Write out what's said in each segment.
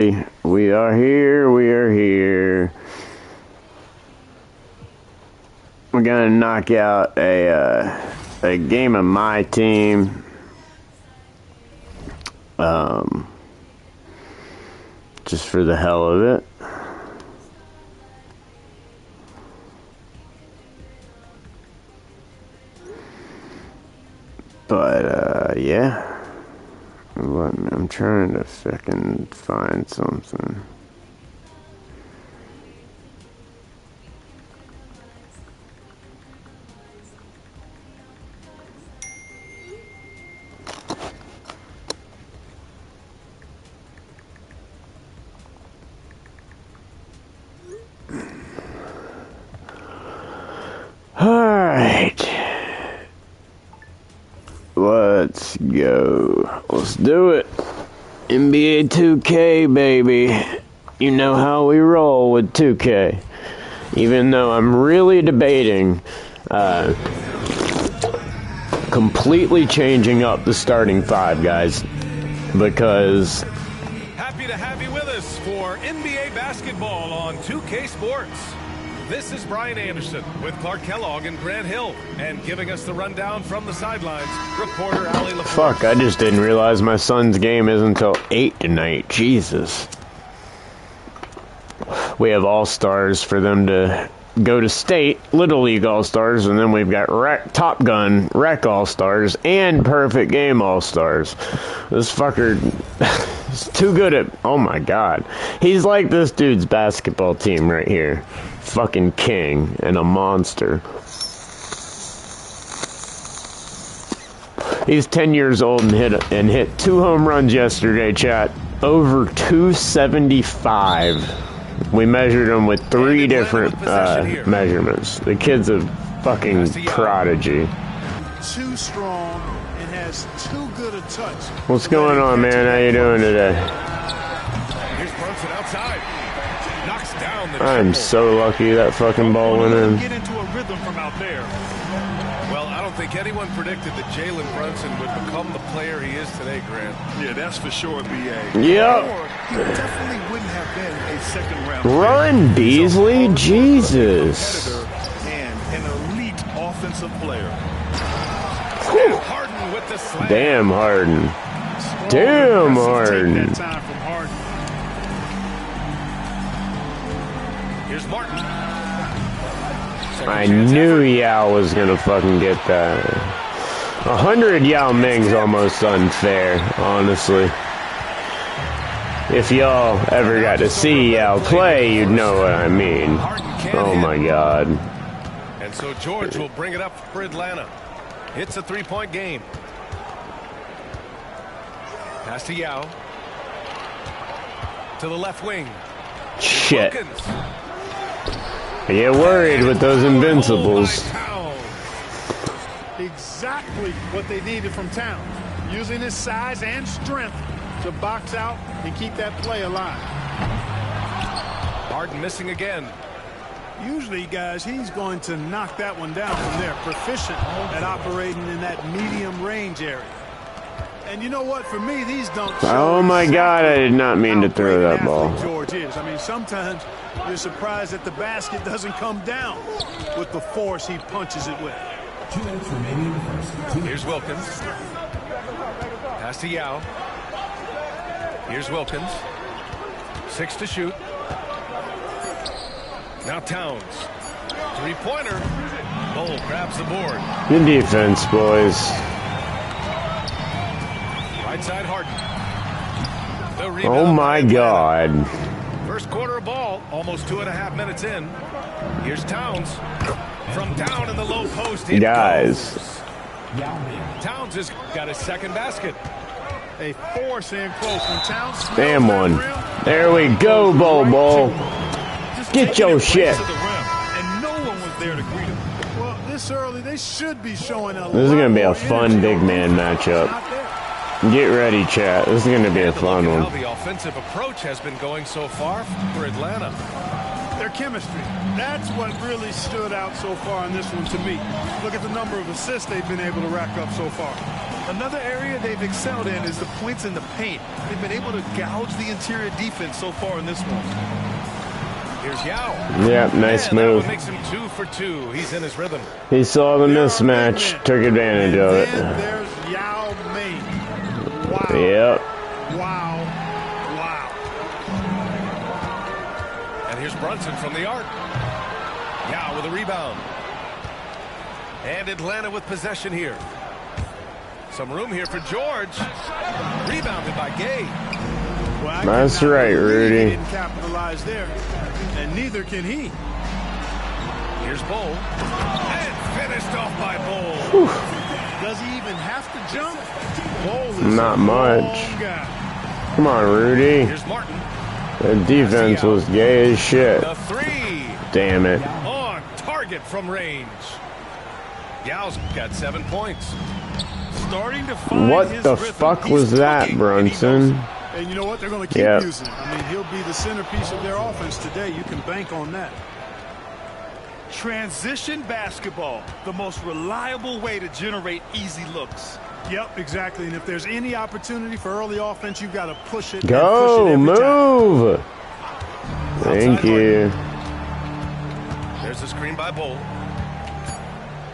We are here. We are here. We're gonna knock out a game of my team. Just for the hell of it. But yeah. I'm trying to fucking find something. Alright. Let's go. Let's do it. NBA2K, baby. You know how we roll with 2K. Even though I'm really debating completely changing up the starting five, guys. Because... Happy to have you with us for NBA basketball on 2K Sports. This is Brian Anderson with Clark Kellogg and Grant Hill. And giving us the rundown from the sidelines, reporter Ali LaFleur. Fuck, I just didn't realize my son's game isn't until 8 tonight. Jesus. We have All-Stars for them to go to state, Little League All-Stars, and then we've got Top Gun, Rec All-Stars, and Perfect Game All-Stars. This fucker is too good at... Oh my god. He's like this dude's basketball team right here. Fucking king and a monster. He's 10 years old and hit 2 home runs yesterday, chat. Over 275. We measured him with 3 different measurements. The kid's a fucking prodigy. Too strong and has too good a touch. What's going on, man? How you doing today? Here's Brunson outside. Knocks down the I'm so lucky that fucking ball went in. Get into a rhythm from out there. Well, I don't think anyone predicted that Jalen Brunson would become the player he is today, Grant. Yeah, that's for sure, B.A. Yep. He definitely wouldn't have been a second-round Run, Beasley. Jesus. And an elite offensive player. Harden with the slam. Damn Harden. Damn Harden. Take that time from Harden. Here's Martin. I knew Yao was gonna fucking get that. 100 Yao Ming's almost unfair, honestly. If y'all ever got to see Yao play, you'd know what I mean. Oh my god. And so George will bring it up for Atlanta. It's a 3-point game. Pass to Yao. To the left wing. Shit. I get worried with those invincibles. Exactly what they needed from Towns. Using his size and strength to box out and keep that play alive. Harden missing again. Usually, guys, he's going to knock that one down from there. Proficient at operating in that medium range area. And you know what? For me, these dunks. Oh my god, I did not mean to throw that ball. George is. I mean, sometimes you're surprised that the basket doesn't come down with the force he punches it with. 2 minutes remaining in the first. Here's Wilkins. Pass to Yao. Here's Wilkins. 6 to shoot. Now Towns. 3-pointer. Bull grabs the board. Good defense, boys. Right side Harden. Oh my god. First quarter of ball, almost 2.5 minutes in. Here's Towns. From down in the low post. Guys. Towns has got his second basket. A force in close from Towns. Damn one. There we go, Bobo. Get your shit. And no one was there to greet him. Well, this early, they should be showing a This is going to be a fun big man matchup. Get ready, chat. This is going to be a fun one. How the offensive approach has been going so far for Atlanta. Their chemistry. That's what really stood out so far in this one to me. Look at the number of assists they've been able to rack up so far. Another area they've excelled in is the points in the paint. They've been able to gouge the interior defense so far in this one. Here's Yao. Yep, nice And move. that one makes him 2 for 2. He's in his rhythm. He saw the mismatch, took advantage of it. And there's Yao Ming. Wow. Yep. Wow. Wow. And here's Brunson from the arc. Yao with a rebound. And Atlanta with possession here. Some room here for George. Rebounded by Gay. Well, That's right, Rudy. He didn't capitalize there, and neither can he. Here's Bull. And finished off by Bull. Does he even have to jump? Bull is Not a much. long guy. Come on, Rudy. Here's Martin. The defense was gay as shit. The 3. Damn it. On target from range. Yao's got 7 points. Starting to find What his the rhythm. fuck He's was that, cooking, and he knows Brunson? it. And you know what? They're going to keep Yep. using him. I mean, he'll be the centerpiece of their offense today. You can bank on that. Transition basketball, the most reliable way to generate easy looks. Yep, exactly. And if there's any opportunity for early offense, you've got to push it. Go, and push it every time. move. Thank you. There's a screen by Bull.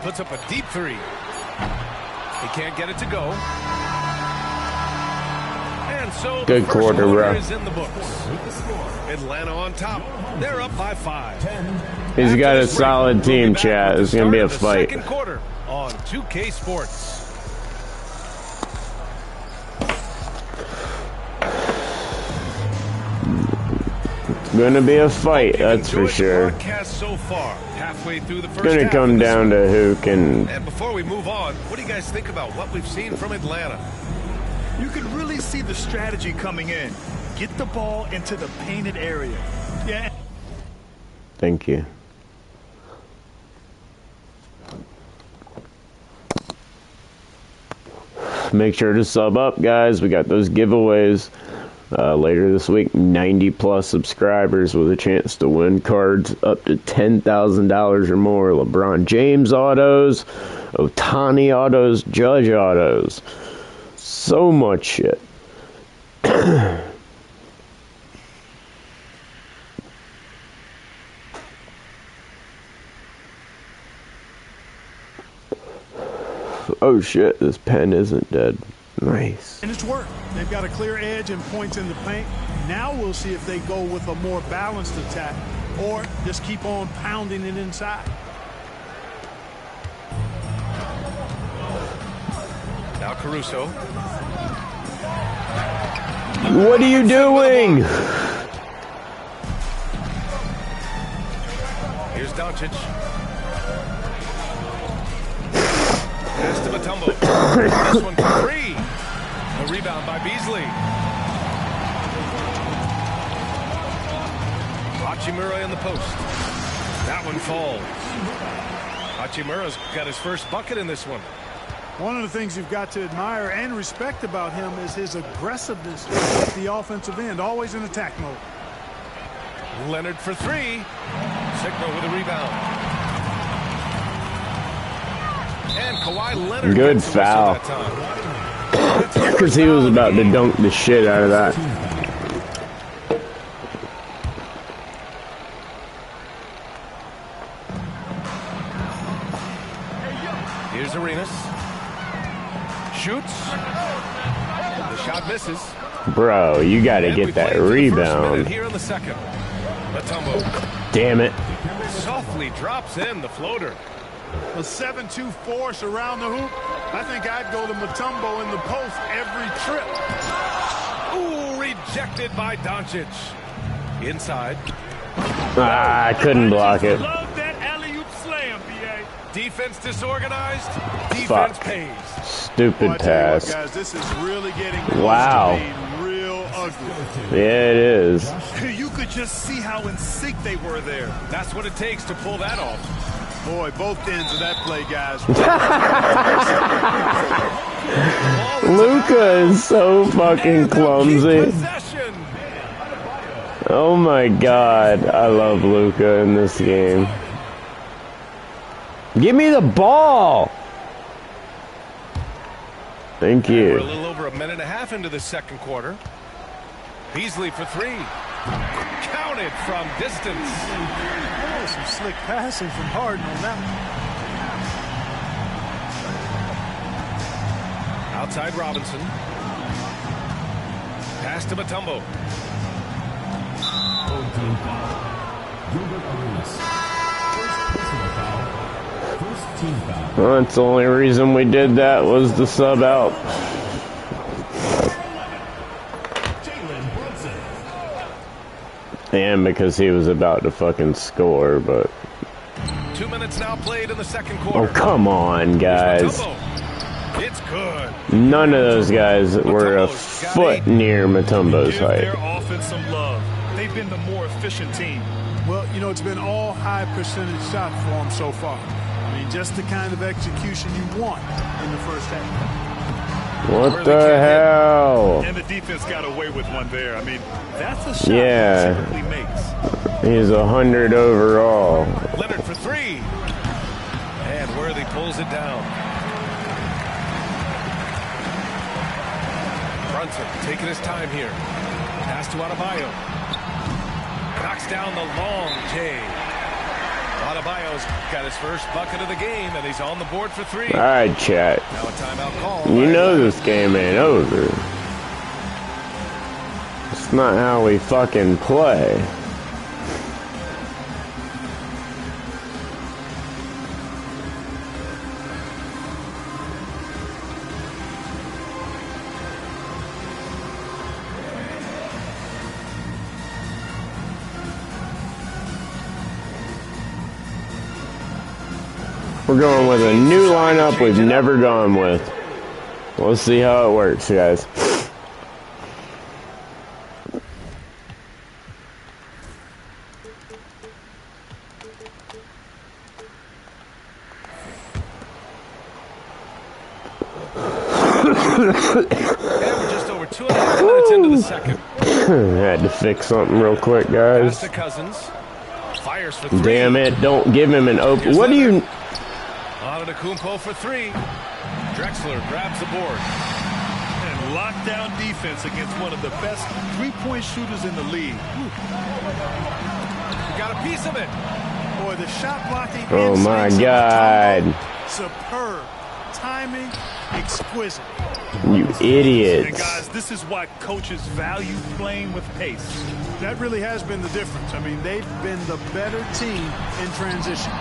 Puts up a deep 3. He can't get it to go. And so Good the first quarter, bro. is in the books. Atlanta on top. They're up by 5. He's After got a this break, solid we'll be team, back chat. with It's the going to be start a of the fight. Second quarter on 2K Sports. Going to be a fight, You've that's for enjoyed the sure. broadcast so far, halfway through the first Going to half come of this down one. to who can. And before we move on, what do you guys think about what we've seen from Atlanta? You can really see the strategy coming in. Get the ball into the painted area. Yeah. Thank you. Make sure to sub up, guys. We got those giveaways later this week. 90 plus subscribers with a chance to win cards up to $10,000 or more. LeBron James autos, Ohtani autos, Judge autos. So much shit. Oh shit, this pen isn't dead. Nice. And it's worked. They've got a clear edge and points in the paint. Now we'll see if they go with a more balanced attack or just keep on pounding it inside. Now Caruso. What are you doing? Here's Doncic. Pass to Mutombo. This one for 3. A rebound by Beasley. Hachimura in the post. That one falls. Hachimura's got his first bucket in this one. One of the things you've got to admire and respect about him is his aggressiveness at the offensive end, always in attack mode. Leonard for 3. Sigma with a rebound. And Kawhi Leonard Good gets the whistle foul. that time. That's his Because first he was foul of the about to game. dunk the shit out of that. Here's Arenas. Shoots. The shot misses. Bro, you gotta And we get that play into the first minute rebound. here in the second. Mutombo Damn it. softly drops in the floater. A 7-2 force around the hoop. I think I'd go to Mutombo in the post every trip. Ooh, rejected by Doncic. Inside. Ah, I couldn't block it. Love that alley-oop slam, B.A. Defense disorganized. Defense Fuck. pays. Boy, Stupid I tell you what, pass. guys, this is really getting close Wow. to being real ugly. Yeah, it is. You could just see how in sync they were there. That's what it takes to pull that off. Boy, both ends of that play, guys. Luka is so fucking clumsy. Possession. Oh my god, I love Luka in this game. Give me the ball! Thank We're a you. little over a minute and a half into the second quarter. Beasley for three. Counted from distance. Oh, some slick passing from Harden on that one. Outside Robinson. Pass to Mutombo. Old team foul. Gilbert Arenas. First personal foul. First team foul. Well, that's the only reason we did that was the sub out. Jalen Brunson. And because he was about to fucking score, but... 2 minutes now played in the second Oh, quarter. come on, guys. Mutombo. It's good. None of those guys were a foot near Mutombo's Give height. their offense some love. They've been the more efficient team. Well, you know, it's been all high percentage shots for them so far. I mean, just the kind of execution you want in the first half. What the hell? And the defense got away with one there. I mean, that's a shot Yeah. he typically makes. He's 100 overall. Leonard for three. And Worthy pulls it down. Brunson taking his time here. Pass to Adebayo. Knocks down the long J. Adebayo's got his first bucket of the game, and he's on the board for three. All right, chat. Now a timeout call. You know this game ain't over. It's not how we fucking play. We're going with a new lineup we've never gone with. We'll see how it works, guys. And we're just over 2.5 minutes into the second. Had to fix something real quick, Pass guys. to Cousins. Fires for three. Damn it, don't give him an open. What do you... Antetokounmpo for three. Drexler grabs the board. And lockdown defense against one of the best three-point shooters in the league. Got a piece of it. Boy, the shot blocking. Oh my instincts of God. Mutombo, superb. Timing, exquisite. You And idiots. guys, this is why coaches value playing with pace. That really has been the difference. I mean, they've been the better team in transition.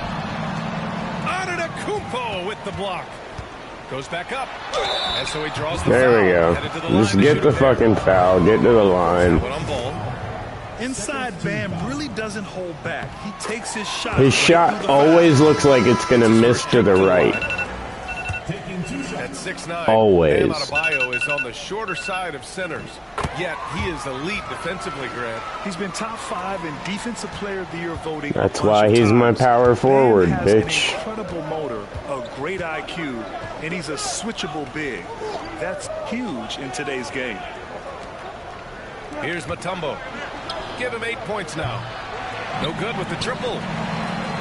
Antetokounmpo with the block. Goes back up. And so he draws the There we foul. go. Headed to the line Just to get shoot the a pair. fucking foul. Get to the line. One on ball. Inside Bam really doesn't hold back. He takes his shot. His shot always looks like it's going to miss to the right. Taking 2 shots. At 6'9", Always. Bam Adebayo is on the shorter side of centers. Yet he is elite defensively, Grant. He's been top 5 in Defensive Player of the Year voting. That's a bunch why of he's my times. power forward, Bam has bitch. An incredible motor, a great IQ, and he's a switchable big. That's huge in today's game. Here's Mutombo. Give him 8 points now. No good with the triple.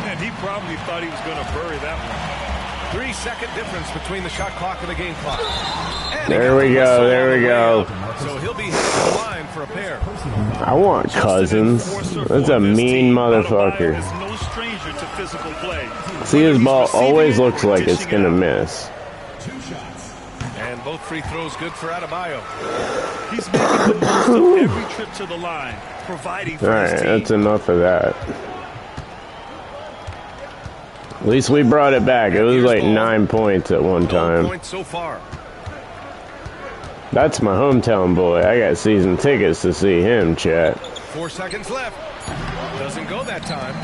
And he probably thought he was going to bury that one. 3-second difference between the shot clock and the game clock. And he There got we the go, whistle there on we the way go. up. So he'll be headed to the line for a pair. I want Cousins. That's a mean motherfucker. Adebayo is no stranger to physical play. See, his Whether ball he's receiving always it or looks like it's dishing going to it out. miss. 2 shots. And both free throws good for Adebayo. He's making the most of every trip to the line, providing for All his right, team. that's enough of that. At least we brought it back. It was like 9 points at one No time. points so far. That's my hometown boy. I got season tickets to see him, chat. 4 seconds left. Doesn't go that time.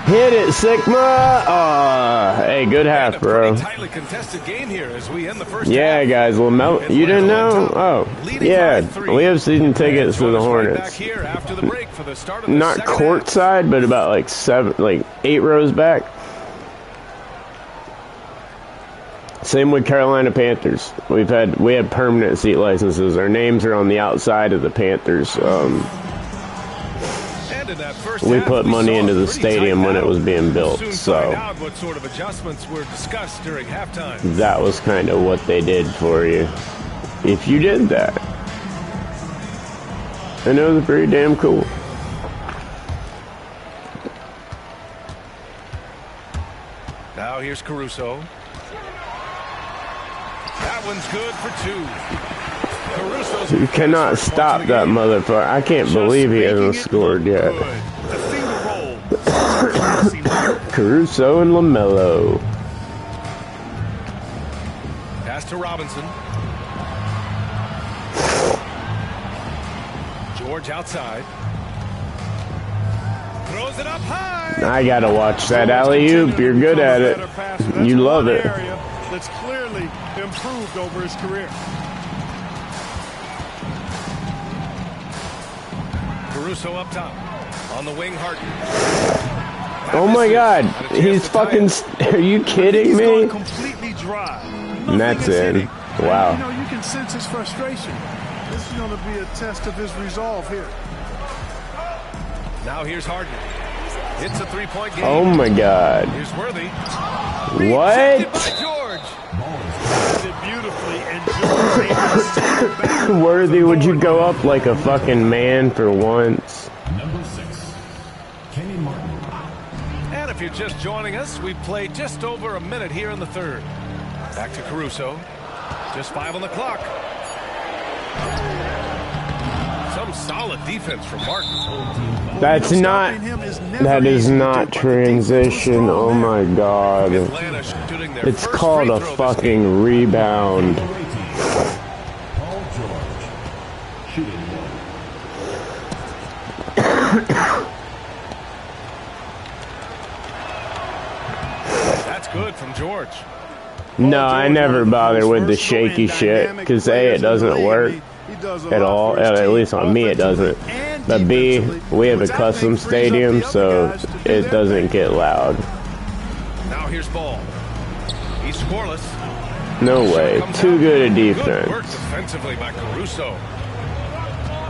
Hit it, Sigma! Hey, good And half, a bro. pretty tightly contested game here as we end the first Yeah, half. guys, Lamel, you didn't know? Oh, yeah, we have season tickets to Join the us right back Hornets. here after the break for the start of the Not second courtside, but about like 8 rows back. Same with Carolina Panthers. We have permanent seat licenses. Our names are on the outside of the Panthers. half. And in that first we half, put money saw into the pretty tight stadium when it was battle. being built, We'll soon so find out what sort of adjustments were discussed during halftime. that was kind of what they did for you, if you did that. And it was pretty damn cool. Now here's Caruso. That one's good for two. Caruso's You cannot stop that motherfucker. I can't believe he hasn't scored yet. A finger roll. Caruso and LaMelo. Pass to Robinson. George outside. Throws it up high. I gotta watch that alley-oop. You're good at it. You love it. That's clearly improved over his career. Caruso up top. On the wing, Harden. Oh my God. He's fucking... Are you kidding me? Completely dry. And that's in. Wow. You know, you can sense his frustration. This is going to be a test of his resolve here. Now here's Harden. It's a three-point game. Oh my God. Here's Worthy. What? By George. Did beautifully, and George able to send it back. Worthy, would you go up like a fucking man for once? Number 6, Kenny Martin. And if you're just joining us, we've played just over a minute here in the third. Back to Caruso. Just 5 on the clock. Some solid defense from Martin. That's not... That is not transition. Oh my God. Atlanta shooting their It's first called free a throw this fucking rebound. Paul George. Shooting 1. That's good from George. No, I never bother with the shaky shit, because A, it doesn't work at all, at least on me it doesn't. But B, we have a custom stadium, so it doesn't get loud. Now here's Ball. He's scoreless. No way. Too good a Good work defense. defensively by Caruso.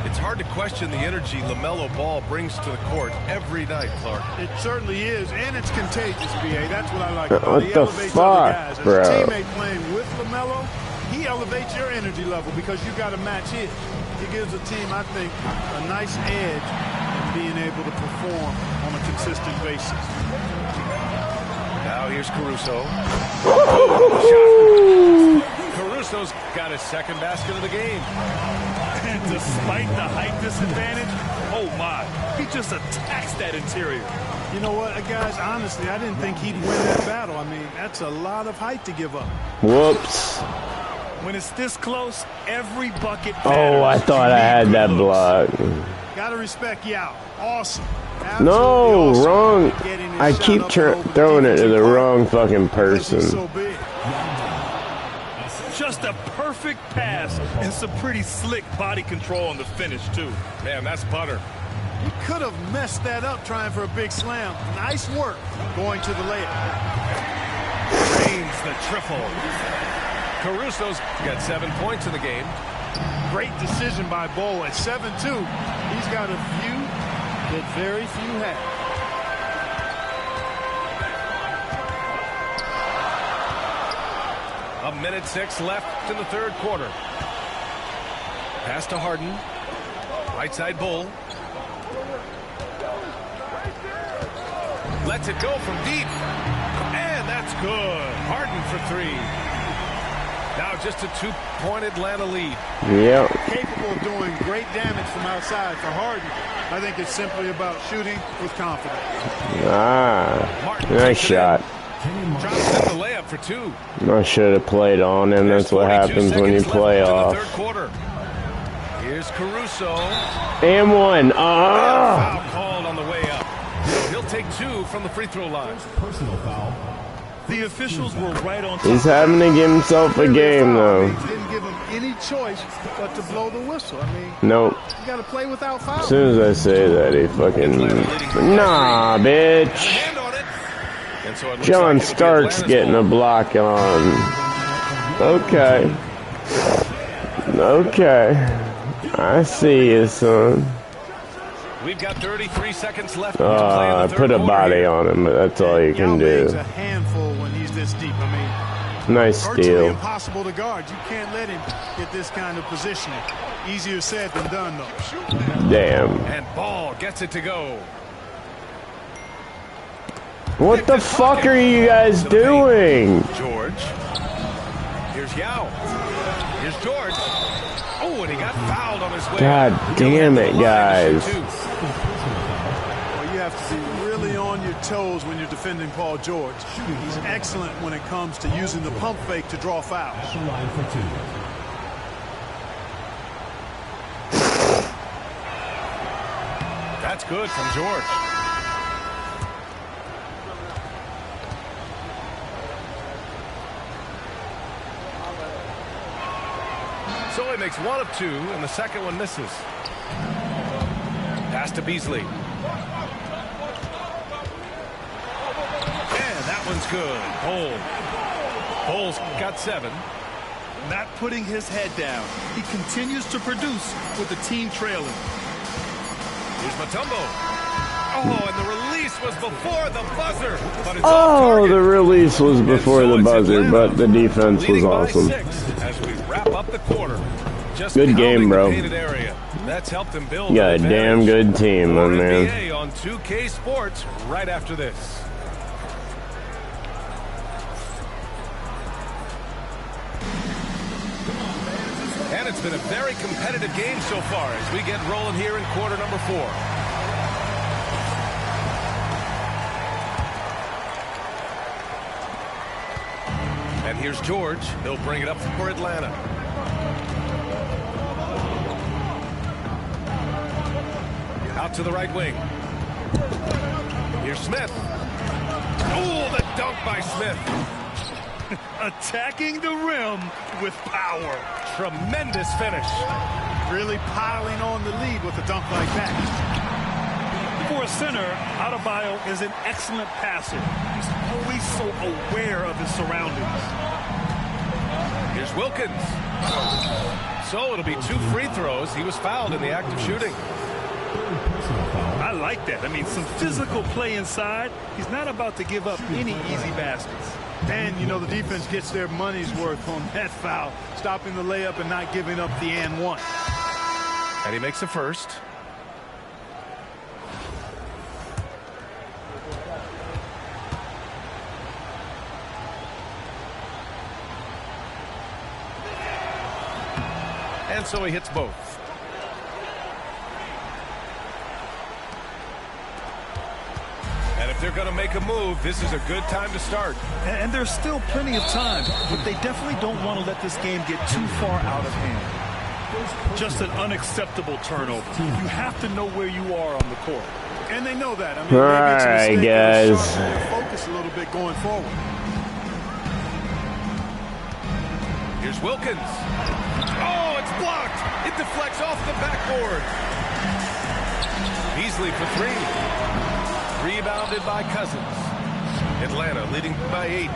It's hard to question the energy LaMelo Ball brings to the court every night, Clark. It certainly is, and it's contagious, B.A. That's what I like about What it. He the elevates fuck, other guys. As bro? a teammate playing with LaMelo, he elevates your energy level because you got to match his. He gives the team, I think, a nice edge in being able to perform on a consistent basis. Now here's Caruso. Caruso's got his second basket of the game. And despite the height disadvantage, oh my, he just attacks that interior. You know what, guys, honestly, I didn't think he'd win that battle. I mean, that's a lot of height to give up. Whoops. When it's this close, every bucket Oh, matters. I thought I had that block. Got to respect Yao. Awesome. No, Absolutely awesome. wrong. Getting his I shot keep up and over the throwing it to the defensive wrong fucking because he's person. so big. Just a perfect pass and some pretty slick body control on the finish, too. Man, that's butter. He could have messed that up trying for a big slam. Nice work going to the layup. Drains the triple. Caruso's got 7 points in the game. Great decision by Bo at 7-2. He's got a view that very few have. A minute 6 left in the third quarter. Pass to Harden. Right side Bull. Lets it go from deep. And that's good. Harden for 3. Now just a 2-point Atlanta lead. Yep. Capable of doing great damage from outside. For Harden, I think it's simply about shooting with confidence. Ah, nice shot. Drops in the layup for 2. I should have played on him. That's what happens when you play off. Third quarter. Here's Caruso. And one. Foul called on the way up. So he'll take 2 from the free throw line. Personal foul. The officials were right on top. He's having to give himself a game, though. Didn't give him any choice but to blow the whistle. I mean, Nope. you got to play without foul. As soon as I say that, he fucking... Nah, bitch. Hand on it. And so it looks John like it'll be Stark's Atlanta's getting ball. a block on. Okay. Okay. I see you, son. We've got 33 seconds left to play in the third put a quarter body here. on him, but that's all you can Yao Ming's do. a handful when he's this deep. I mean, Nice virtually steal. impossible to guard. You can't let him get this kind of positioning. Easier said than done, though. Damn. And Ball gets it to go. What the fuck are you guys doing? George. Here's Yao. Here's George. Oh, and he got fouled on his way. God damn it, guys. Well, you have to be really on your toes when you're defending Paul George. He's excellent when it comes to using the pump fake to draw fouls. Line for 2. That's good from George. So he makes one of two, and the second one misses. Pass to Beasley. And that one's good. Bull's got 7. Not putting his head down. He continues to produce with the team trailing. Here's Mutombo. Oh, and the release was before the buzzer. But it's off Oh, target. the release was before And so the it's buzzer, Atlanta but the defense was leading by awesome. 6 as we wrap up the quarter. Just Good game, pounding the bro. painted area. That's helped them build You got a an damn advantage. good team, my More man. NBA on 2K Sports right after this. And it's been a very competitive game so far as we get rolling here in quarter number 4. And here's George. He'll bring it up for Atlanta. Out to the right wing. Here's Smith. Oh, the dunk by Smith. Attacking the rim with power. Tremendous finish. Really piling on the lead with a dunk like that. For a center, Adebayo is an excellent passer. He's always so aware of his surroundings. Here's Wilkins. So it'll be 2 free throws. He was fouled in the act of shooting. I like that. I mean, some physical play inside. He's not about to give up any easy baskets. And, you know, the defense gets their money's worth on that foul, stopping the layup and not giving up the and one. And he makes the first. And so he hits both. And if they're going to make a move, this is a good time to start. And there's still plenty of time, but they definitely don't want to let this game get too far out of hand. Just an unacceptable turnover. You have to know where you are on the court. And they know that. I mean, All maybe it's a right, mistake guys. to sharpen their focus a little bit going forward. Here's Wilkins. Oh, it's blocked. It deflects off the backboard. Beasley for 3. Rebounded by Cousins. Atlanta leading by 8.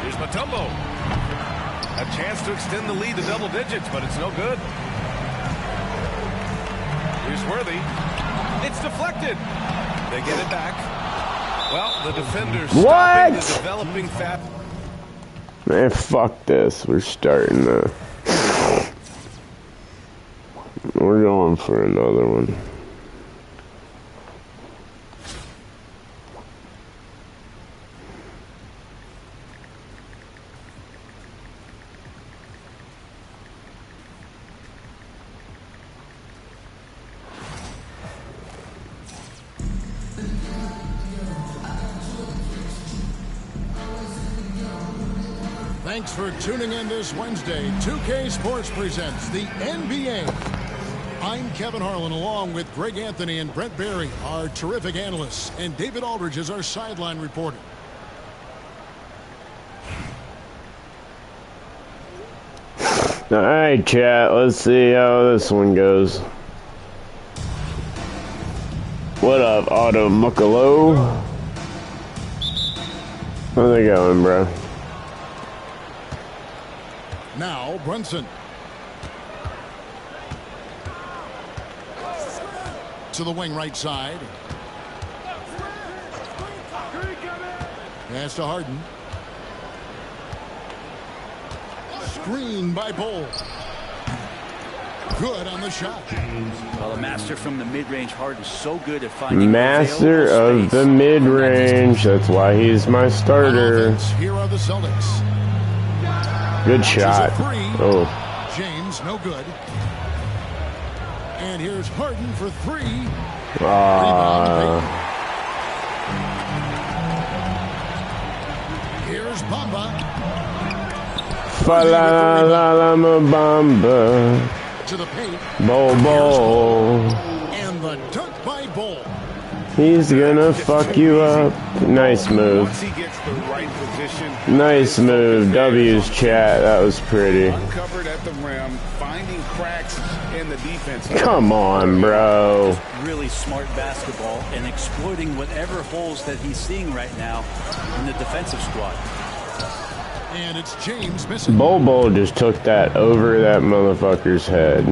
Here's Mutombo. A chance to extend the lead to double digits, but it's no good. Here's Worthy. It's deflected. They get it back. Well, the defenders stopping the developing fat. Man, fuck this. We're starting to... We're going for another one. Thanks for tuning in this Wednesday. 2K Sports presents the NBA. I'm Kevin Harlan along with Greg Anthony and Brent Barry, our terrific analysts, and David Aldridge is our sideline reporter. All right, chat. Let's see how this one goes. What up, Otto Muckalo? How they going, bro? Now, Brunson. to the wing right side. Pass to Harden. Screen by Bull. Good on the shot. Well, a master from the mid-range. Harden so good at finding master of the mid-range. That's why he's my starter. Here are the Celtics. Good shot. Oh. James, no good. And here's Harden for three. Here's Bamba. Fa la la la ma bamba. To the paint. Bo. And the dunk by Bull. He's gonna fuck you up. Nice move. Once he gets the right position. Nice move. W's chat. That was pretty. Uncovered at the rim, finding cracks in the defense. Come on, bro. Really smart basketball and exploiting whatever holes that he's seeing right now in the defensive squad. And it's James missing. Bobo just took that over that motherfucker's head.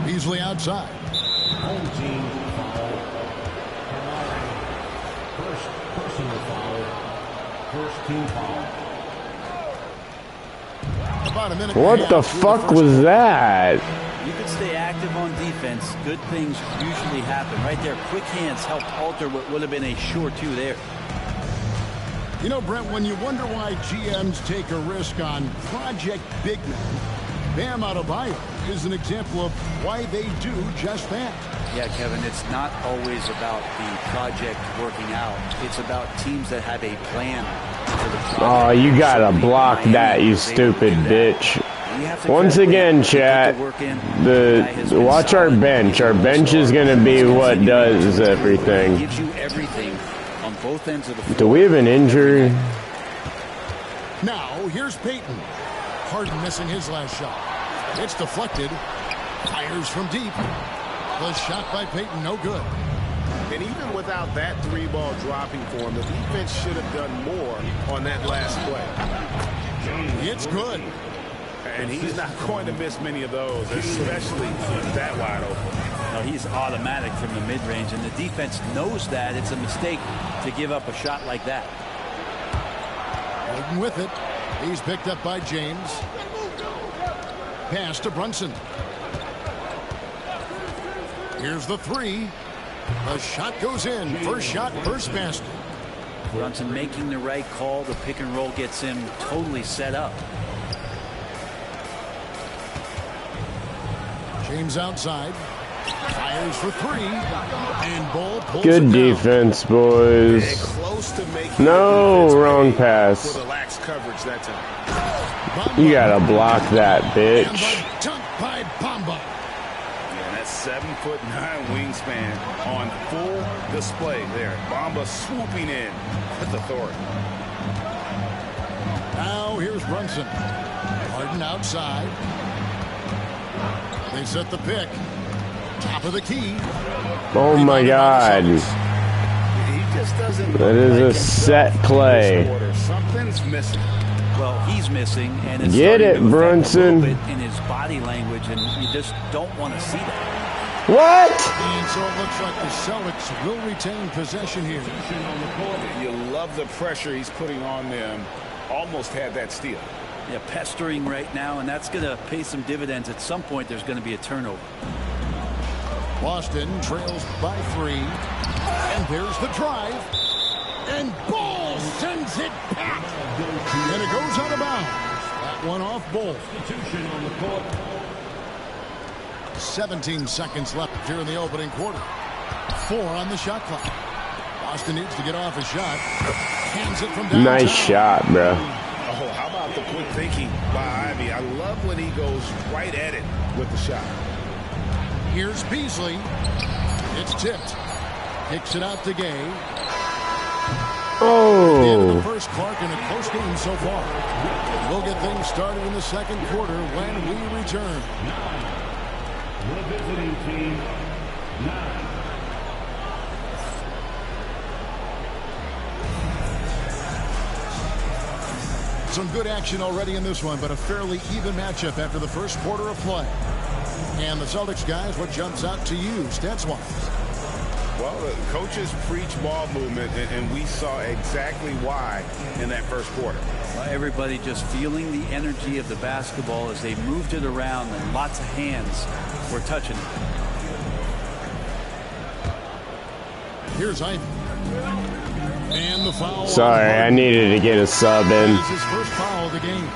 Beasley outside. Home team foul. First personal foul. First team foul. About a minute. What the fuck was that? You can stay active on defense. Good things usually happen. Right there, quick hands helped alter what would have been a sure two there. You know, Brent, when you wonder why GMs take a risk on project big men, Bam Adebayo is an example of why they do just that. Yeah, Kevin, it's not always about the project working out. It's about teams that have a plan for the project. Oh, you gotta block that, you stupid bitch. Once again, chat, watch our bench. Our bench is gonna be what does everything. Gives you everything on both ends of the floor. Do we have an injury? Now, here's Peyton. Harden missing his last shot. It's deflected. Fires from deep. The shot by Peyton, no good. And even without that three ball dropping for him, the defense should have done more on that last play. It's good. And he's not going to miss many of those, especially that wide open. No, he's automatic from the mid-range, and the defense knows that it's a mistake to give up a shot like that. Harden with it. He's picked up by James. Pass to Brunson. Here's the three. The shot goes in. First shot, first basket. Brunson making the right call. The pick and roll gets him totally set up. James outside. Fires for three. And Bull pulls Good it defense, boys. Close to making No, wrong for pass. the lax coverage that time. You gotta block that, And bitch. the dunk by Bamba. Yeah, that's 7'9" wingspan on full display there. Bamba swooping in with authority. Now here's Brunson. Harden outside. They set the pick. Top of the key. Oh my god. He just doesn't. That is a set play. Something's missing. Well, he's missing, and it's Get starting it, to affect Brunson. a little bit in his body language, and you just don't want to see that. What? And so it looks like the Celtics will retain possession here. You love the pressure he's putting on them. Almost had that steal. Yeah, pestering right now, and that's going to pay some dividends. At some point, there's going to be a turnover. Boston trails by three. And there's the drive. And Bull sends it back. And it goes out of bounds. That one off Bull. 17 seconds left here in the opening quarter. 4 on the shot clock. Boston needs to get off a shot. Hands it from downtown. Nice shot, bro. Oh, how about the quick thinking by Ivy? I love when he goes right at it with the shot. Here's Beasley. It's tipped. Kicks it out to Gay. The end of the Oh. first, Clark, in a close game so far. We'll get things started in the second quarter when we return. The visiting team, 9. Some good action already in this one, but a fairly even matchup after the first quarter of play. And the Celtics guys, what jumps out to you stats-wise? Well, the coaches preach ball movement, and we saw exactly why in that first quarter. Well, everybody just feeling the energy of the basketball as they moved it around, and lots of hands were touching it. Here's Ivy. And the foul. Sorry, I needed to get a sub in. This is his first foul of the game.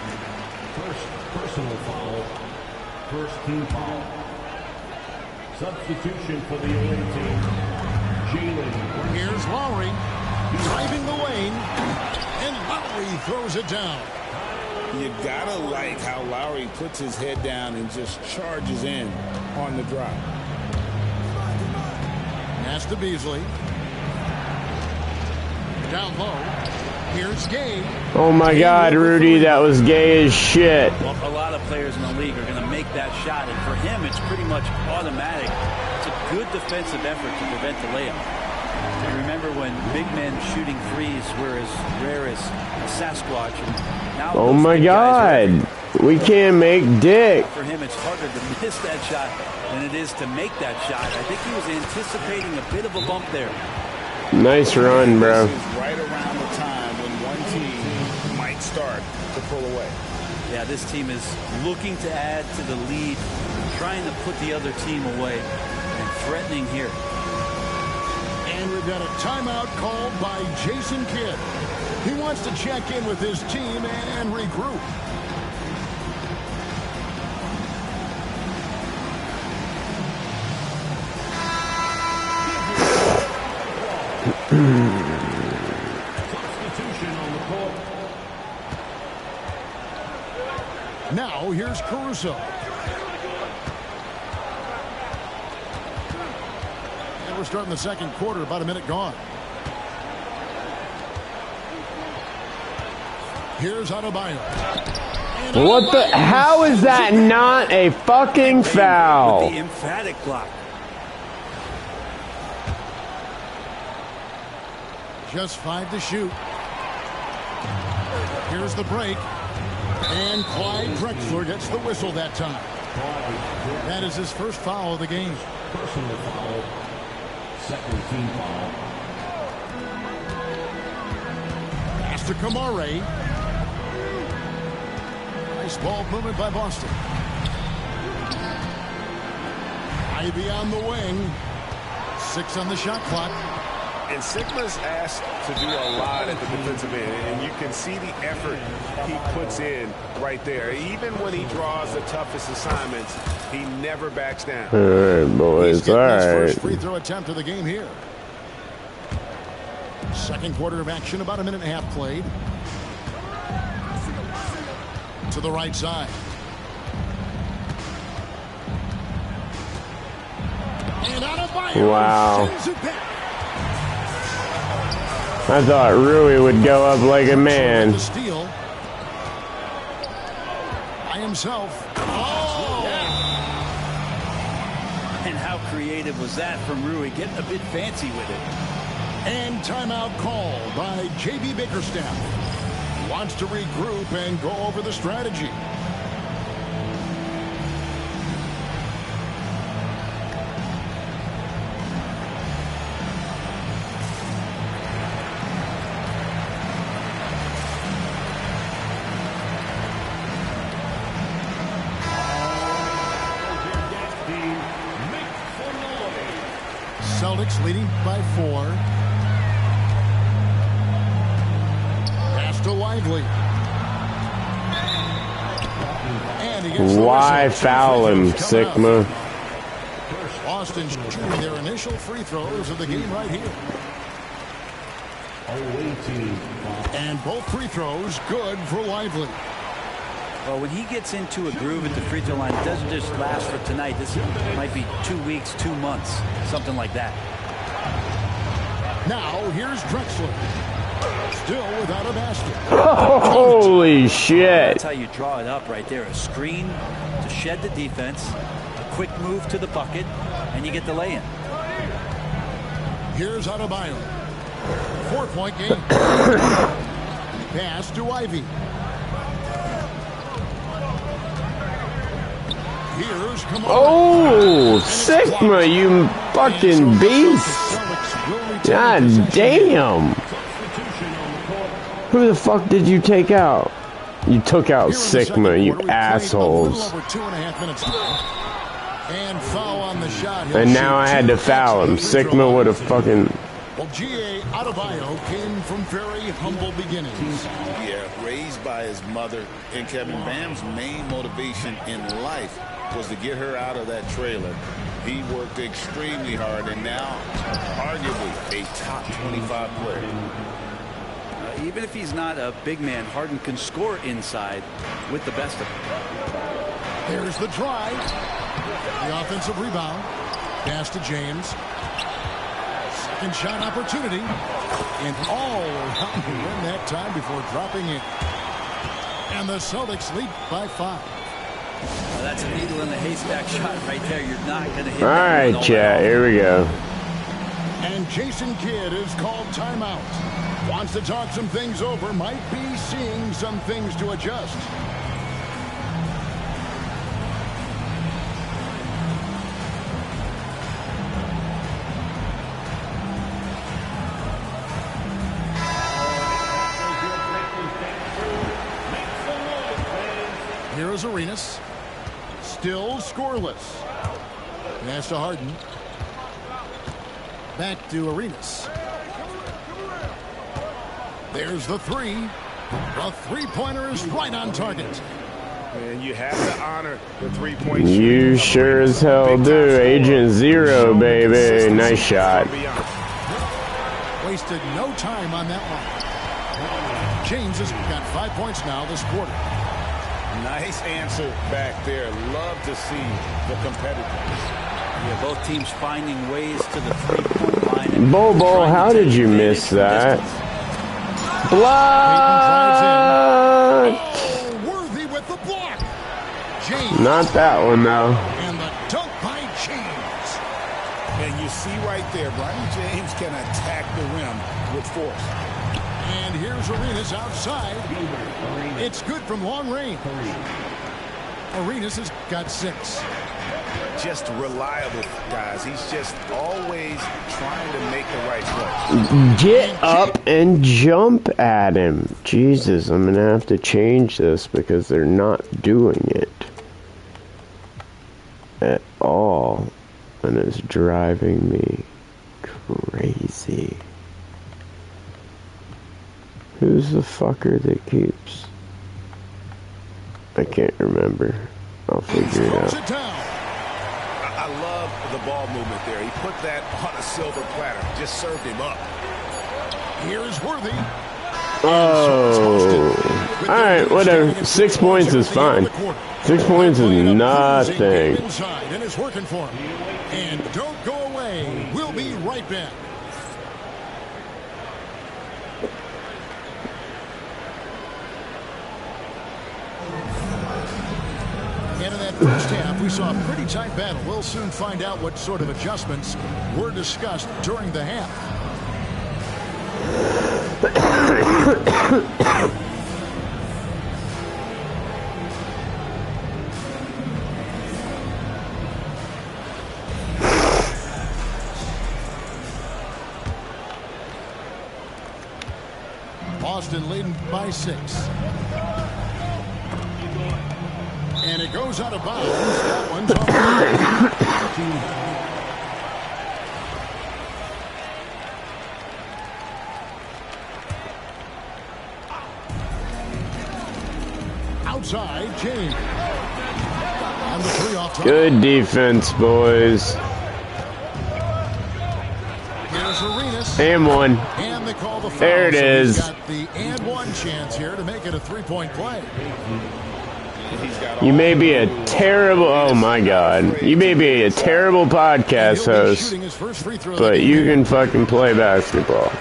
First personal foul. First team foul. Substitution for the away team. Jalen. Here's Lowry. Driving the lane. And Lowry throws it down. You gotta like how Lowry puts his head down and just charges in on the drop. Pass to Beasley. Down low. Here's Gay. Oh my God, Rudy, that was gay as shit. Well, a lot of players in the league are going to make that shot, and for him, it's pretty much automatic. It's a good defensive effort to prevent the layup. And remember when big men shooting threes were as rare as a Sasquatch, and now Oh my God, we can't make dick. for him, it's harder to miss that shot than it is to make that shot. I think he was anticipating a bit of a bump there. Nice run, bro. This is right around the time when one team might start to pull away. Yeah, this team is looking to add to the lead, trying to put the other team away, and threatening here. And we've got a timeout called by Jason Kidd. He wants to check in with his team and regroup. Substitution on the court. Now here's Caruso. And we're starting the second quarter, about a minute gone. Here's Adebayo. And What the? Adebayo How is that not a fucking With foul? the emphatic block. Just 5 to shoot. Here's the break. And Clyde Drexler gets the whistle that time. That is his first foul of the game. Personal foul. Second team foul. Pass to Kamare. Nice ball movement by Boston. Ivy on the wing. 6 on the shot clock. And Sigma's asked to do a lot at the defensive end, and you can see the effort he puts in right there. Even when he draws the toughest assignments, he never backs down. All right, boys, He's all getting his right. first free throw attempt of the game here. Second quarter of action, about a minute and a half played. To the right side. And Adebayo Wow. sends it back. I thought Rui would go up like a man. The steal. By himself. Oh! And how creative was that from Rui, getting a bit fancy with it. And timeout called by J.B. Bickerstaff. Wants to regroup and go over the strategy. Celtics leading by 4. Pass to Lively. And he gets the Why whistle. foul him, Free throws coming Sigma? up. Boston shooting their initial free throws of the game right here. Away team foul. And both free throws good for Lively. Well, when he gets into a groove at the free throw line, it doesn't just last for tonight. This might be 2 weeks, 2 months, something like that. Now here's Drexler. Still without a basket. Holy shit. That's how you draw it up right there. A screen to shed the defense, a quick move to the bucket, and you get the lay-in. Here's Adebayo. 4-point game. Pass to Ivy. Here's Oh, Sigma, you fucking beast. God damn. Who the fuck did you take out? You took out Sigma, you assholes. And foul on the shot. And now I had to foul him. Sigma would have fucking... Well, G.A. Adebayo came from very humble beginnings. Yeah, raised by his mother. And Kevin Bam's main motivation in life was to get her out of that trailer. He worked extremely hard and now, arguably, a top 25 player. Even if he's not a big man, Harden can score inside with the best of them. There's the drive. The offensive rebound. Pass to James. Second shot opportunity. And all around to win that time before dropping in. And the Celtics lead by 5. Well, that's a needle in the haystack shot right there. You're not going to hit all that. Right, chat, here we go. And Jason Kidd is called timeout. Wants to talk some things over. Might be seeing some things to adjust. Here is Arenas. Still scoreless. Pass to Harden. Back to Arenas. There's the three. The three-pointer is right on target. And you have to honor the three-point shooting. You sure as hell do. Agent Zero, baby. Nice shot. Wasted no time on that one. James has got 5 points now this quarter. Nice answer back there. Love to see the competitiveness. Yeah, both teams finding ways to the three-point line. Bobo, how did you miss that? Block! Oh, Worthy with the block. James. Not that one, though. And the dunk by James. And you see right there, Brian James can attack the rim with force. And here's Arenas outside. It's good from long range. Arenas has got 6. Just reliable, guys. He's just always trying to make the right play. Get up and jump at him. Jesus, I'm going to have to change this because they're not doing it at all. And it's driving me crazy. Who's the fucker that keeps... I can't remember. I'll figure it out. I love the ball movement there. He put that on a silver platter. Just served him up. Here's Worthy. Oh. Alright, whatever. 6 points is fine. 6 points is nothing. And it's working for him. And don't go away. We'll be right back. And in that first half, we saw a pretty tight battle. We'll soon find out what sort of adjustments were discussed during the half. Boston leading by 6. And it goes out of bounds. That one's off. Outside, James. And the 3 off top. Good defense, boys. Here's Arenas. And one. And they call the foul. There it is. He's got the and one chance here to make it a 3-point play. You may be a terrible, oh my god, you may be a terrible podcast host, but you can fucking play basketball.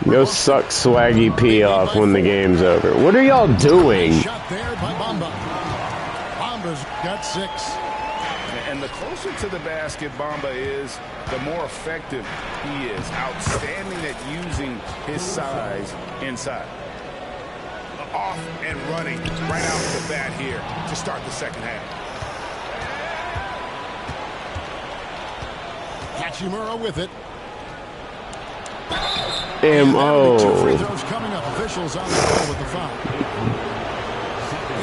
Go suck Swaggy P off when the game's over. What are y'all doing? Shot there by Bamba. Bamba's got 6. And the closer to the basket Bamba is, the more effective he is. Outstanding at using his size inside. Off and running right out the bat here to start the second half. Hachimura with it. Damn, And two free oh. throws coming up. Officials on the ball with the foul.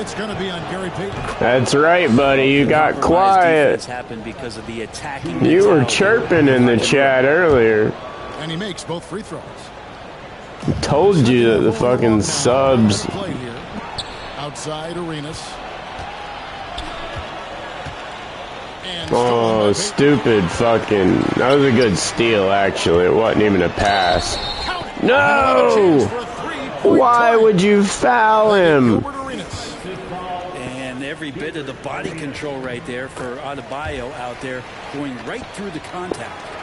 It's going to be on Gary Payton. That's right, buddy. You got Compromised quiet. defense happened because of the attacking You were mentality. chirping in the chat earlier. And he makes both free throws. Told you that the fucking subs. Play here. Outside Arenas. And Oh, stupid fucking. That was a good steal, actually. It wasn't even a pass. No! Why would you foul him? And every bit of the body control right there for Adebayo out there going right through the contact.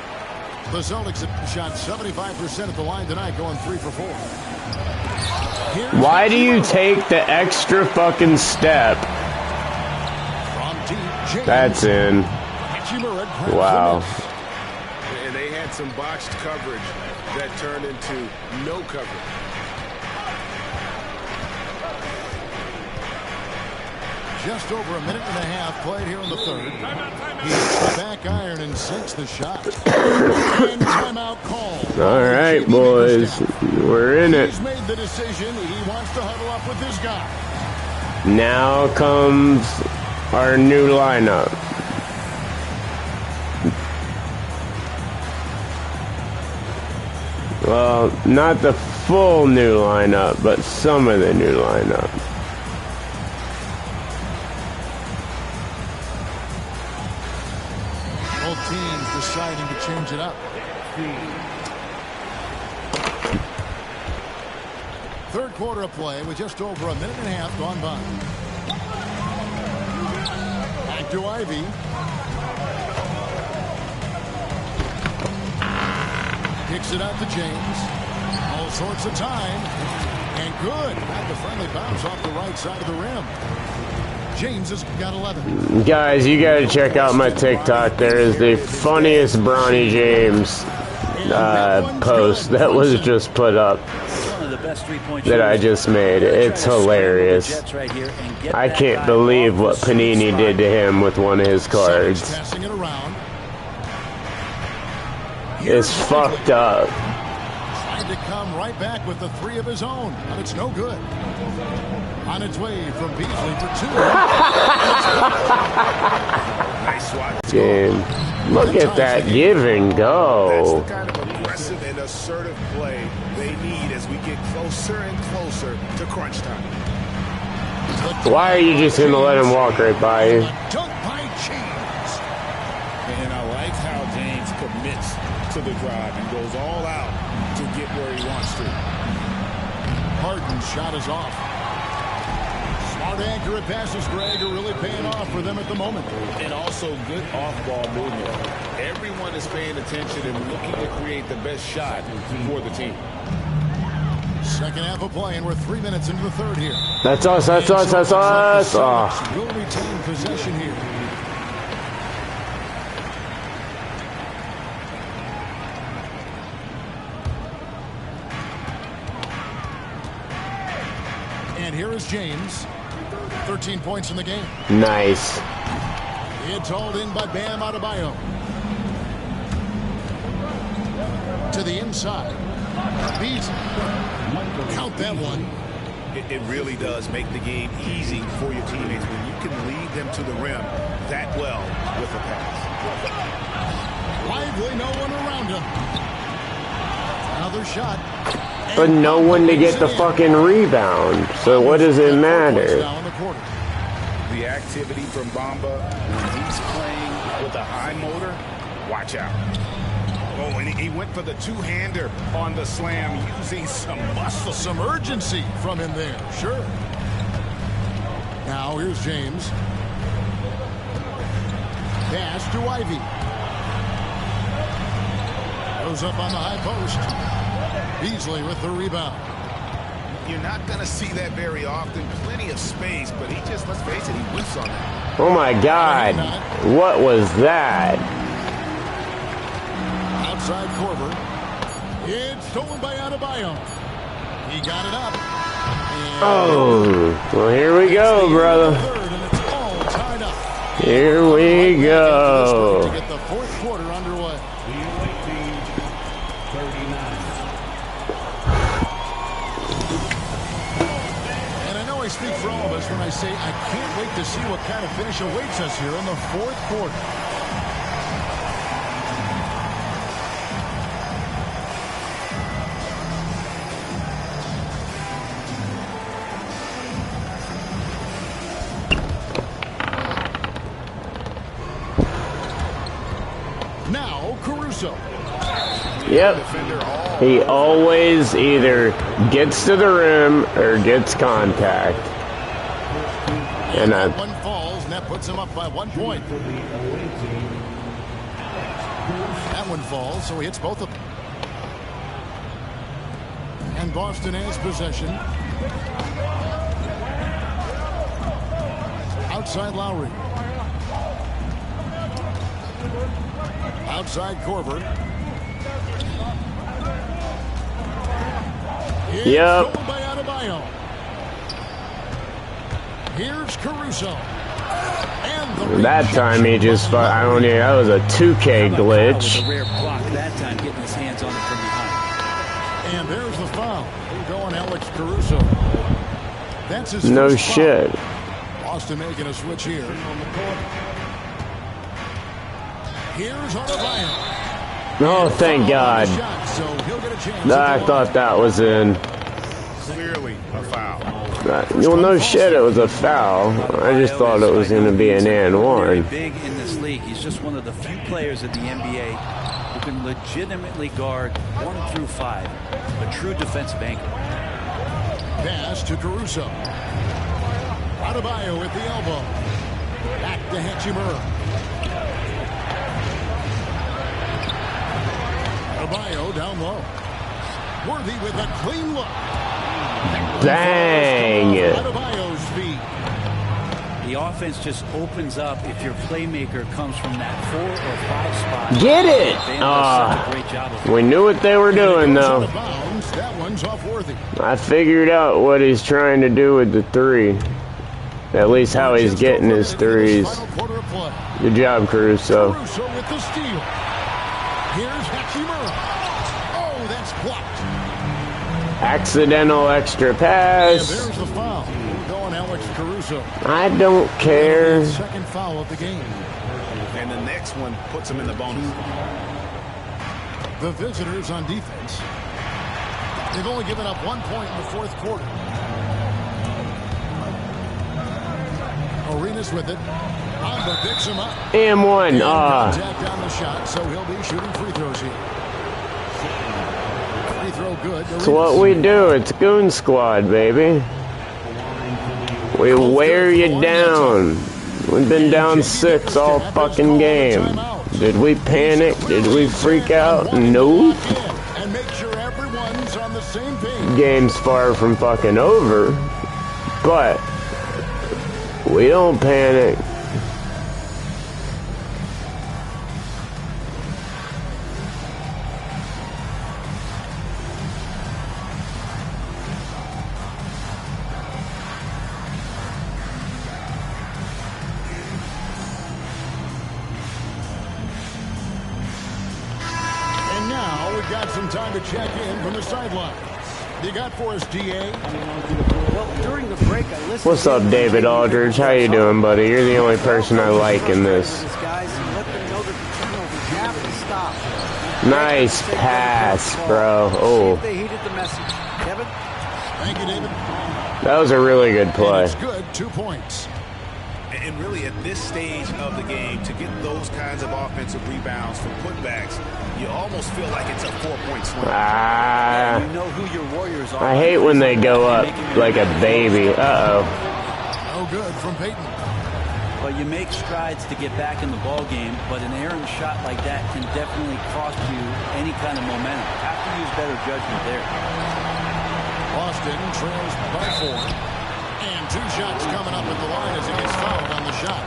The Celtics have shot 75% at the line tonight, going 3 for 4. Why do you take the extra fucking step? That's in. Wow. And they had some botched coverage that turned into no coverage. Just over a minute and a half played here in the third. He hits the back iron and sinks the shot. And timeout call. All right, boys. We're in it. He's made the decision. He wants to huddle up with this guy. Now comes our new lineup. Well, not the full new lineup, but some of the new lineup. Both teams deciding to change it up. Third quarter of play with just over a minute and a half gone by. Back to Ivy. Kicks it out to James. All sorts of time. And good. Back a friendly bounce off the right side of the rim. James has got 11. Guys, you gotta check out my TikTok. There is the funniest Bronny James post that was just put up that I just made. It's hilarious. I can't believe what Panini did to him with one of his cards. Passing it around. It's fucked up. Trying to come right back with the three of his own, but it's no good. On its way from Beasley for two. Nice swat. Dude, look at that give and That's go. the kind of aggressive and assertive play they need as we get closer and closer to crunch time. Why are you just gonna let him walk right by you? Dunk by James. And I like how James commits to the drive and goes all out to get where he wants to. Harden's shot is off. Smart, accurate passes, Greg, are really paying off for them at the moment. And also good off-ball movement. Everyone is paying attention and looking to create the best shot for the team. Second half of play, and we're 3 minutes into the third here. That's us, that's us, that's us. Oh. Will retain possession here. And here is James. 13 points in the game. Nice. It's hauled in by Bam Adebayo. To the inside. Beasley. Count that one. It really does make the game easy for your teammates when you can lead them to the rim that well with a pass. Lively, no one around him. Another shot. But no one to get the fucking rebound. So what does it matter? The activity from Bamba when he's playing with a high motor, watch out. Oh, and he went for the two-hander on the slam using some muscle. Some urgency from him there, sure. Now here's James. Pass to Ivy. Goes up on the high post. Beasley with the rebound. You're not going to see that very often. Plenty of space, but he just, let's face it, he whiffs on that. Oh my God. What was that? Outside Korver. It's stolen by Adebayo. He got it up. Oh, well, here we go, brother. Third, and it's all tied up. Here we go. To get the fourth quarter underway. underway. The away team, 39. And I know I speak for all of us when I say I can't wait to see what kind of finish awaits us here in the fourth quarter. Now, Caruso. Yep. He always either gets to the rim or gets contact. And One falls, and that puts him up by 1 point. That one falls, so he hits both of them. And Boston has possession. Outside Lowry. Outside Korver. Yep. By Adebayo. Here's Caruso. And that time he just, I don't know, that was a 2K glitch. A rare block that time, getting his hands on it from behind. And there's the foul. Going Alex Caruso. That's his no first shit. Foul. Boston making a switch here. Here's Adebayo. Oh, thank God. I thought that was in. Clearly a foul. Well, no shit, it was a foul. I just thought it was going to be an and one. Big in this league. He's just one of the few players in the NBA who can legitimately guard 1 through 5. A true defensive anchor. Pass to Caruso. Adebayo at the elbow. Back to Hachimura. Adebayo down low. Worthy with a clean look. Dang. Adebayo's feet. The offense just opens up if your playmaker comes from that 4 or 5 spot. Get it! We knew what they were doing, though. That one's off Worthy. I figured out what he's trying to do with the 3. At least how he's getting his 3s. Good job, Caruso. Caruso with the steal. Here's Hachimura. Oh, that's blocked. Accidental extra pass. And there's the foul. Going Alex Caruso. I don't care. Second foul of the game. And the next one puts him in the bonus. The visitors on defense. They've only given up 1 point in the fourth quarter. Arenas with it. Amba picks him up. And one. Contact on the shot, so he'll be shooting free throws here. Free throw good. It's what we do. It's Goon Squad, baby. We wear you down. We've been down 6 all fucking game. Did we panic? Did we freak out? Nope. And make sure everyone's on the same page. Game's far from fucking over, but we don't panic. And now we've got some time to check in from the sideline. You got for us, DA? Well, during the break, I listened. What's up, David Aldridge? How you doing, buddy? You're the only person I like in this. Nice pass, bro. Oh. They heeded the message. Kevin? Thank you, David. That was a really good play. It's good. 2 points. And really, at this stage of the game, to get those kinds of offensive rebounds from putbacks, you almost feel like it's a 4-point swing. You know who your Warriors are. I hate when they go up like a baby. Uh-oh. No good from Peyton. But you make strides to get back in the ball game, but an errant shot like that can definitely cost you any kind of momentum. Have to use better judgment there. Boston trails by 4. And 2 shots coming up at the line as he gets fouled on the shot.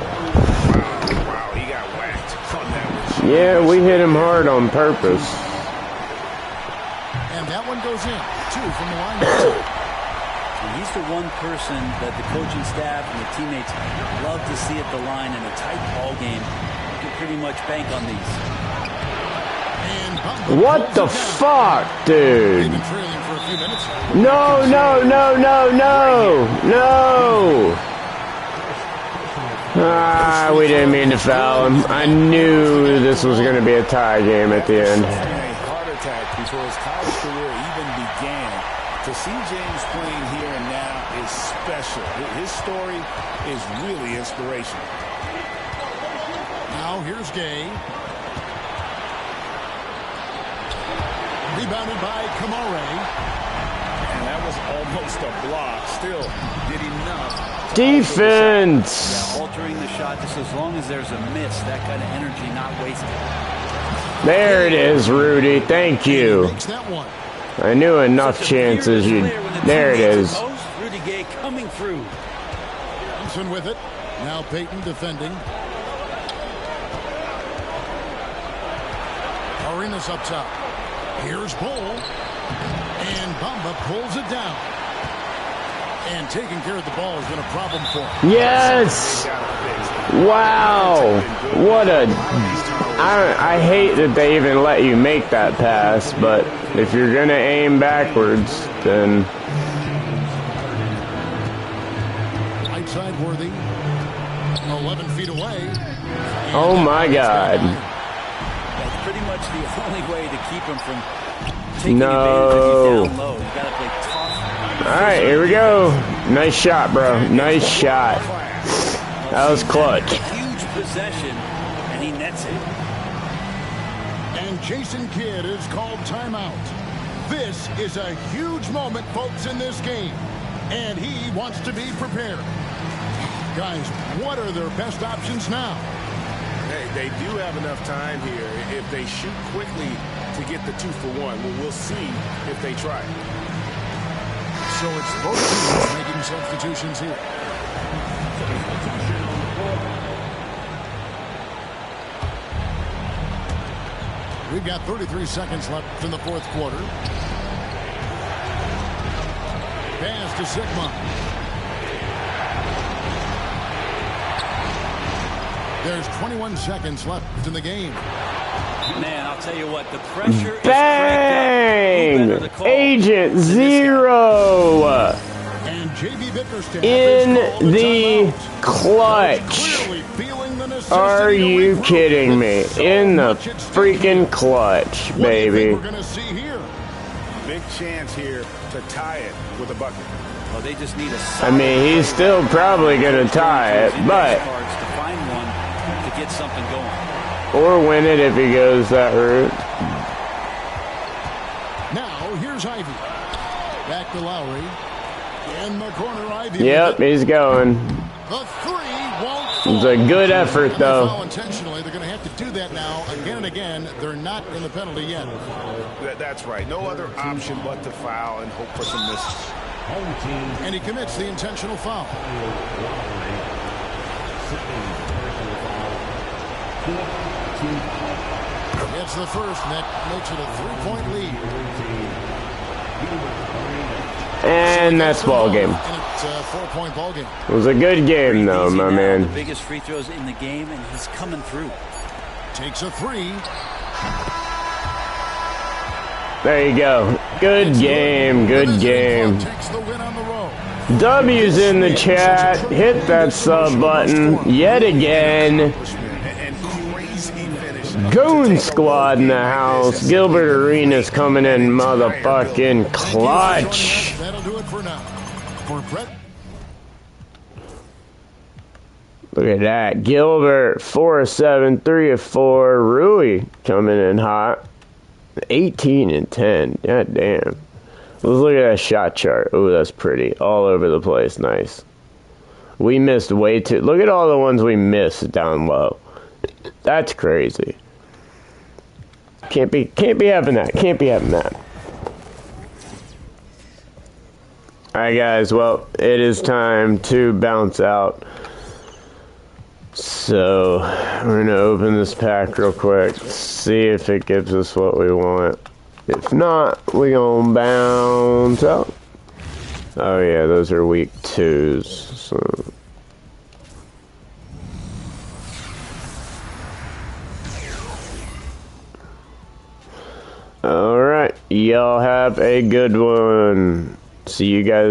Wow, he got whacked on that one. Yeah, we hit him hard on purpose. And that one goes in. 2 from the line. And he's the one person that the coaching staff and the teammates love to see at the line in a tight ball game. You can pretty much bank on these. What the fuck, dude? They've been trailing for a few minutes. No, no, no, no, no, no. Ah, we didn't mean to foul him. I knew this was going to be a tie game at the end. A heart attack before his college career even began. To see James playing here and now is special. His story is really inspirational. Now here's Gay. Rebounded by Kamare. And that was almost a block. Still did enough. Defense. Yeah, altering the shot just as long as there's a miss, that kind of energy not wasted. There it is, Rudy. Thank you. Makes that one. I knew enough chances you'd... There it is. Rudy Gay coming through. Thompson with it. Now Payton defending. Arenas up top. Here's Bull. And Bamba pulls it down. And taking care of the ball has been a problem for him. Yes! Wow! What a... I hate that they even let you make that pass, but if you're going to aim backwards, then... Right side Worthy. 11 feet away. Oh my God. That's pretty much the only way to keep him from taking No. advantage of you down low. You got to play tough. All right, here we go. Nice shot, bro. Nice shot. That was clutch. Huge possession, and he nets it. And Jason Kidd is called timeout. This is a huge moment, folks, in this game. And he wants to be prepared. Guys, what are their best options now? Hey, they do have enough time here. If they shoot quickly to get the 2-for-1, we'll see if they try. So it's both teams making substitutions here. We've got 33 seconds left in the fourth quarter. Pass to Sigma. There's 21 seconds left in the game. Man, I'll tell you what, the pressure Bang! is cranked up. Agent Zero And JB Bickerstaff in is the called clutch. clearly feeling the necessity Are to you regroup. kidding me? So In the much at stake freaking here. clutch, What do you think baby. we're going to see here? Big chance here to tie it with a bucket. Well, they just need a I mean, he's still probably going to tie it, but... to find one to get something going. Or win it if he goes that route. Now, here's Ivy. Back to Lowry. In the corner, Ivy. Yep, he's going. The three won't It was a good effort, and they foul though. intentionally. They're going to have to do that now again and again. They're not in the penalty yet. That's right. No other option but to foul and hope for some misses. And he commits the intentional foul. It's the first, and that makes it a 3-point lead. And that's ball game. And it's a 4-point ball game. It was a good game, though, Easy my now, man. The biggest free throws in the game, and he's coming through. Takes a three. There you go. Good game, good game. Takes the win on the road. W's in the chat. Hit that sub button yet again. And crazy finish. Goon Squad in the house. Gilbert Arenas coming in motherfucking clutch. That'll do it for now. For Brett. Look at that. Gilbert, 4 of 7, 3 of 4. Rui coming in hot. 18 and 10. God damn. Let's look at that shot chart. Oh, that's pretty. All over the place. Nice. We missed way too. Look at all the ones we missed down low. That's crazy. Can't be having that. Can't be having that. Alright guys, well, it is time to bounce out. So, we're gonna open this pack real quick, see if it gives us what we want. If not, we're gonna bounce out. Oh yeah, those are week 2s, so... y'all have a good one. See you guys.